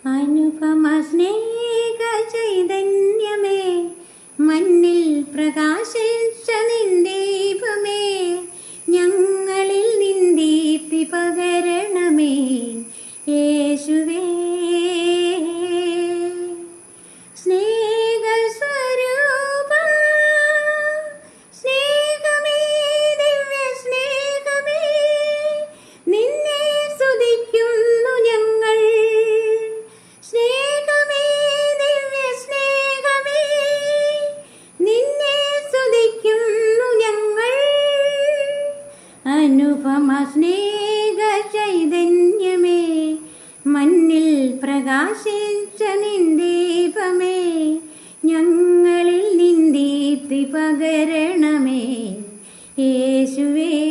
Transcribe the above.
അനുപമ സ്നേഹ ചൈതന്യമേ, മണ്ണിൽ പ്രകാശിച്ച നിൻ ദീപമേ, ഞങ്ങളിൽ നിൻ ദീപ്തി പകരണമേ യേശുവേ. അനുപമ സ്നേഹ ചൈതന്യമേ, മണ്ണിൽ പ്രകാശിച്ച നിൻ ദീപമേ, ഞങ്ങളിൽ നിൻ ദീപ്തി പകരണമേ യേശുവേ.